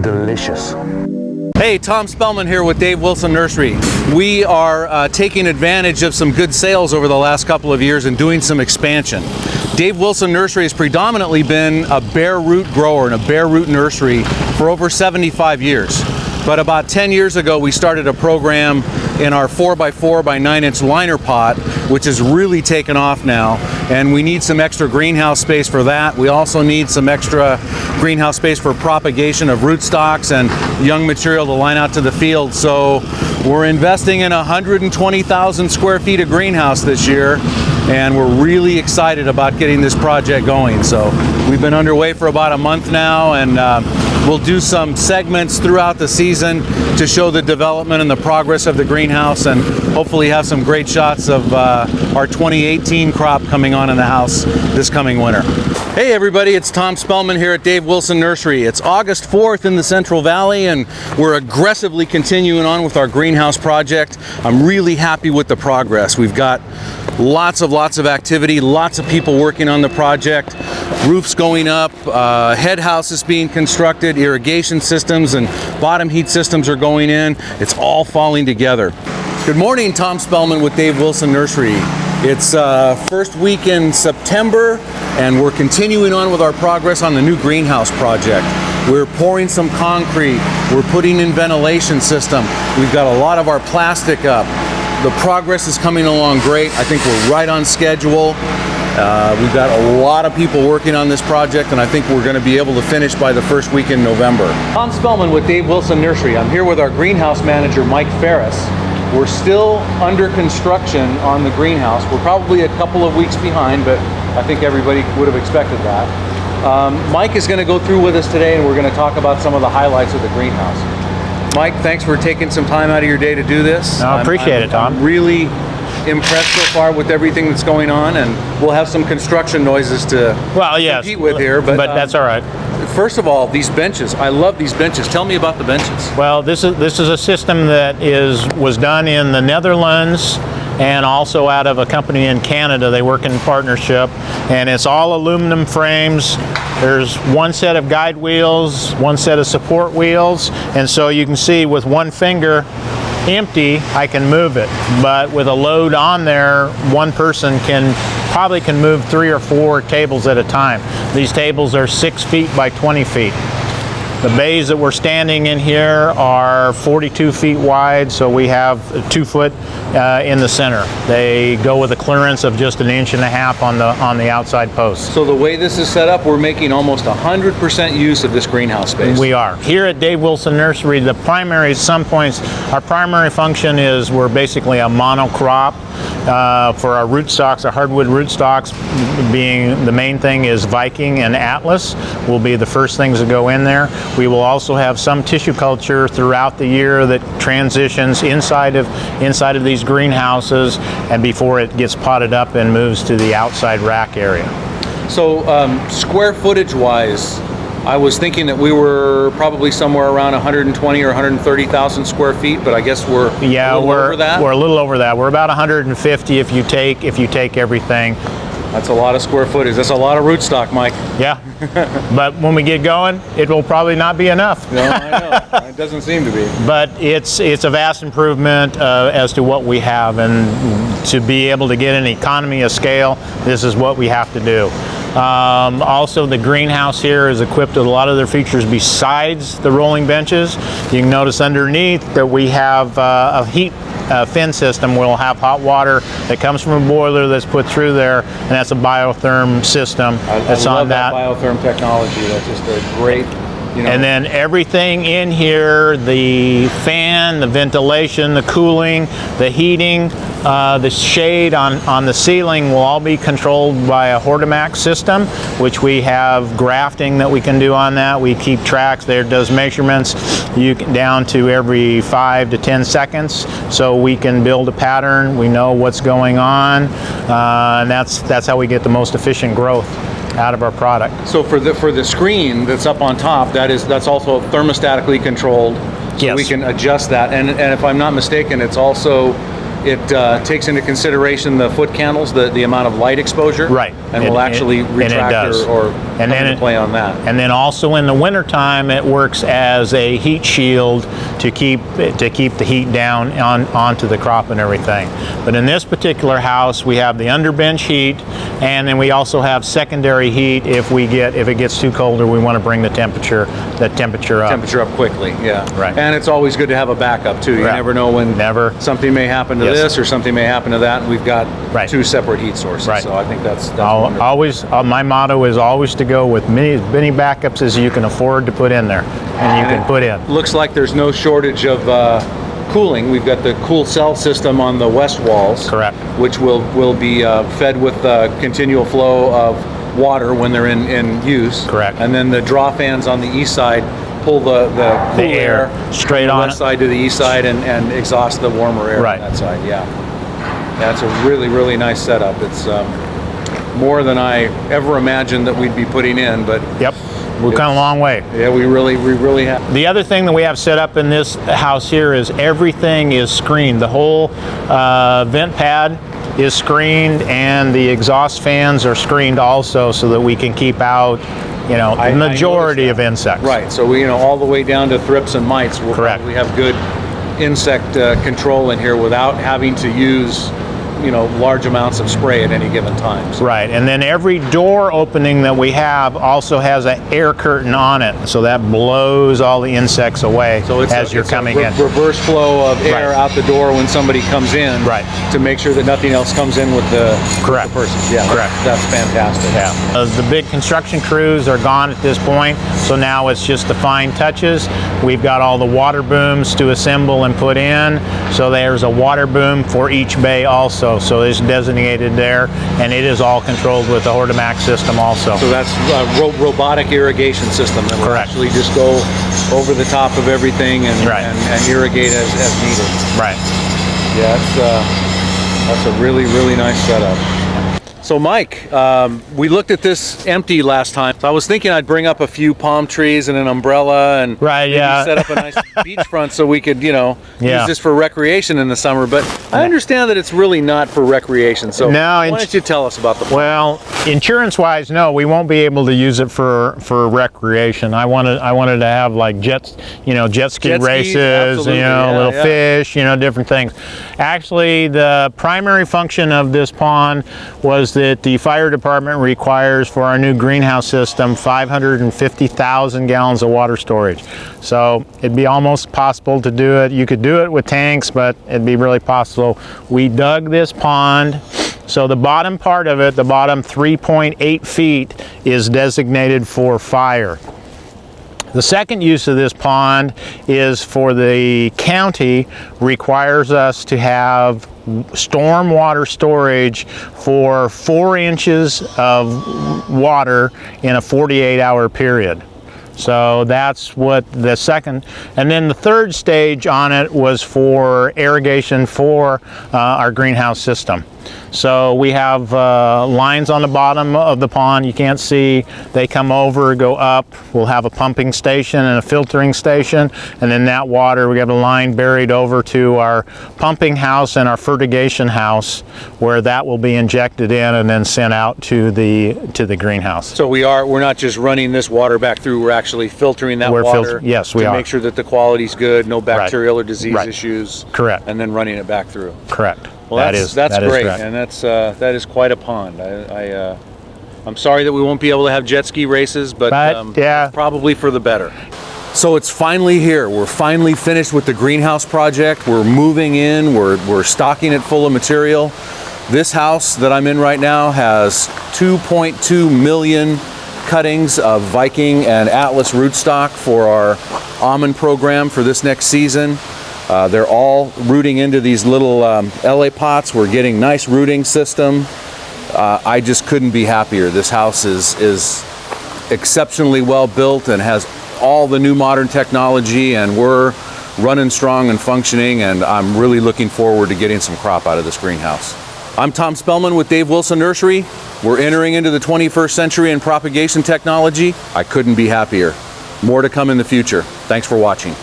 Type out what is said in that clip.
delicious. Hey, Tom Spellman here with Dave Wilson Nursery. We are taking advantage of some good sales over the last couple of years and doing some expansion. Dave Wilson Nursery has predominantly been a bare root grower and a bare root nursery for over 75 years. But about 10 years ago, we started a program in our 4x4 by 9-inch liner pot, which has really taken off now. And we need some extra greenhouse space for that. We also need some extra greenhouse space for propagation of rootstocks and young material to line out to the field. So we're investing in 120,000 square feet of greenhouse this year, and we're really excited about getting this project going. So we've been underway for about a month now, and we'll do some segments throughout the season to show the development and the progress of the greenhouse, and hopefully have some great shots of our 2018 crop coming on in the house this coming winter. Hey everybody, it's Tom Spellman here at Dave Wilson Nursery. It's August 4th in the Central Valley, and we're aggressively continuing on with our greenhouse project. I'm really happy with the progress. We've got lots of activity, lots of people working on the project, roofs going up, head houses being constructed, irrigation systems and bottom heat systems are going in. It's all falling together. Good morning, Tom Spellman with Dave Wilson Nursery. It's first week in September, and we're continuing on with our progress on the new greenhouse project. We're pouring some concrete, we're putting in ventilation system, we've got a lot of our plastic up. The progress is coming along great. I think we're right on schedule. We've got a lot of people working on this project, and I think we're going to be able to finish by the first week in November. Tom Spellman with Dave Wilson Nursery. I'm here with our greenhouse manager, Mike Ferris. We're still under construction on the greenhouse. We're probably a couple of weeks behind, but I think everybody would have expected that. Mike is going to go through with us today, and we're going to talk about some of the highlights of the greenhouse. Mike, thanks for taking some time out of your day to do this. I appreciate it, Tom. I'm really impressed so far with everything that's going on, and we'll have some construction noises to compete with here. But that's all right. First of all, these benches. I love these benches. Tell me about the benches. Well, this is a system that was done in the Netherlands and also out of a company in Canada. They work in partnership, and it's all aluminum frames. There's one set of guide wheels, one set of support wheels, and so you can see with one finger empty, I can move it. But with a load on there, one person probably can move 3 or 4 tables at a time. These tables are 6 feet by 20 feet. The bays that we're standing in here are 42 feet wide, so we have 2 foot in the center. They go with a clearance of just 1.5 inches on the outside posts. So the way this is set up, we're making almost 100% use of this greenhouse space. We are. Here at Dave Wilson Nursery, our primary function is we're basically a monocrop. For our rootstocks, our hardwood rootstocks, being the main thing is Viking and Atlas will be the first things that go in there. We will also have some tissue culture throughout the year that transitions inside of these greenhouses, and before it gets potted up and moves to the outside rack area. So square footage wise, I was thinking that we were probably somewhere around 120 or 130,000 square feet, but I guess we're a little over that. We're a little over that. We're about 150 if you take everything. That's a lot of square footage. That's a lot of rootstock, Mike. Yeah, but when we get going, it will probably not be enough. No, I know. It doesn't seem to be. But it's a vast improvement as to what we have, and to be able to get an economy of scale, this is what we have to do. Also, the greenhouse here is equipped with a lot of other features besides the rolling benches. You can notice underneath that we have a heat fin system. We'll have hot water that comes from a boiler that's put through there, and that's a biotherm system. I love that biotherm technology. That's just a great. And then everything in here, the fan, the ventilation, the cooling, the heating, the shade on the ceiling will all be controlled by a Hortimax system, which we have grafting that we can do on that. We keep tracks. There does measurements down to every 5 to 10 seconds, so we can build a pattern. We know what's going on, and that's how we get the most efficient growth out of our product. So for the screen that's up on top, that's also thermostatically controlled, so yes, we can adjust that. And if I'm not mistaken, it's also it takes into consideration the foot candles, the amount of light exposure. Right. And will actually retract or come into play on that. And then also in the wintertime, it works as a heat shield to keep the heat down onto the crop and everything. But in this particular house, we have the underbench heat, and then we also have secondary heat if it gets too cold or we want to bring the temperature up. Temperature up quickly, yeah. Right. And it's always good to have a backup too. You never know when something may happen to this or something may happen to that, and we've got two separate heat sources. Right. So I think that's wonderful. My motto is always to go with as many backups as you can afford to put in there, and you can put in. Looks like there's no shortage of cooling. We've got the cool cell system on the west walls. Correct. Which will be fed with continual flow of water when they're in use. Correct. And then the draw fans on the east side pull the cool air straight from on the west side to the east side and exhaust the warmer air on that side. Yeah. That's a really, really nice setup. It's more than I ever imagined that we'd be putting in, but we've come a long way. Yeah, we really have. The other thing that we have set up in this house here is everything is screened. The whole vent pad is screened, and the exhaust fans are screened also, so that we can keep out, the majority of insects. Right. So we, all the way down to thrips and mites, we'll probably have good insect control in here without having to use large amounts of spray at any given time. So. Right, and then every door opening that we have also has an air curtain on it, so that blows all the insects away as you're coming in. Reverse flow of air out the door when somebody comes in, to make sure that nothing else comes in with the person. Yeah, that's fantastic. Yeah, the big construction crews are gone at this point, so now it's just the fine touches. We've got all the water booms to assemble and put in, so there's a water boom for each bay also. So it's designated there, and it is all controlled with the Hortomax system also. So that's a robotic irrigation system that will actually just go over the top of everything and irrigate as needed. Right. Yeah, that's a really, really nice setup. So Mike, we looked at this empty last time. So I was thinking I'd bring up a few palm trees and an umbrella and set up a nice beachfront so we could, use this for recreation in the summer. But I understand that it's really not for recreation. So why don't you tell us about the plan? Well, insurance-wise, no, we won't be able to use it for recreation. I wanted to have like jet ski races, little fish, different things. Actually, the primary function of this pond was that the fire department requires for our new greenhouse system 550,000 gallons of water storage. So it'd be almost possible to do it. You could do it with tanks, but it'd be really possible. We dug this pond, so the bottom part of it, the bottom 3.8 feet, is designated for fire. The second use of this pond is for the county requires us to have storm water storage for 4 inches of water in a 48-hour period. So that's what the second, and then the third stage on it was for irrigation for our greenhouse system. So we have lines on the bottom of the pond you can't see. They come over, go up. We'll have a pumping station and a filtering station, and then that water, we have a line buried over to our pumping house and our fertigation house, where that will be injected in and then sent out to the greenhouse. So we're not just running this water back through, we're actually filtering that water. Yes, we to are. make sure that the quality's good, no bacterial or disease issues. Correct. And then running it back through. Correct. Well, that's great, and that is quite a pond. I'm sorry that we won't be able to have jet ski races, but probably for the better. So it's finally here. We're finally finished with the greenhouse project. We're moving in. We're stocking it full of material. This house that I'm in right now has 2.2 million cuttings of Viking and Atlas rootstock for our almond program for this next season. They're all rooting into these little LA pots. We're getting nice rooting system. I just couldn't be happier. This house is exceptionally well built and has all the new modern technology, and we're running strong and functioning, and I'm really looking forward to getting some crop out of this greenhouse. I'm Tom Spellman with Dave Wilson Nursery. We're entering into the 21st century in propagation technology. I couldn't be happier. More to come in the future. Thanks for watching.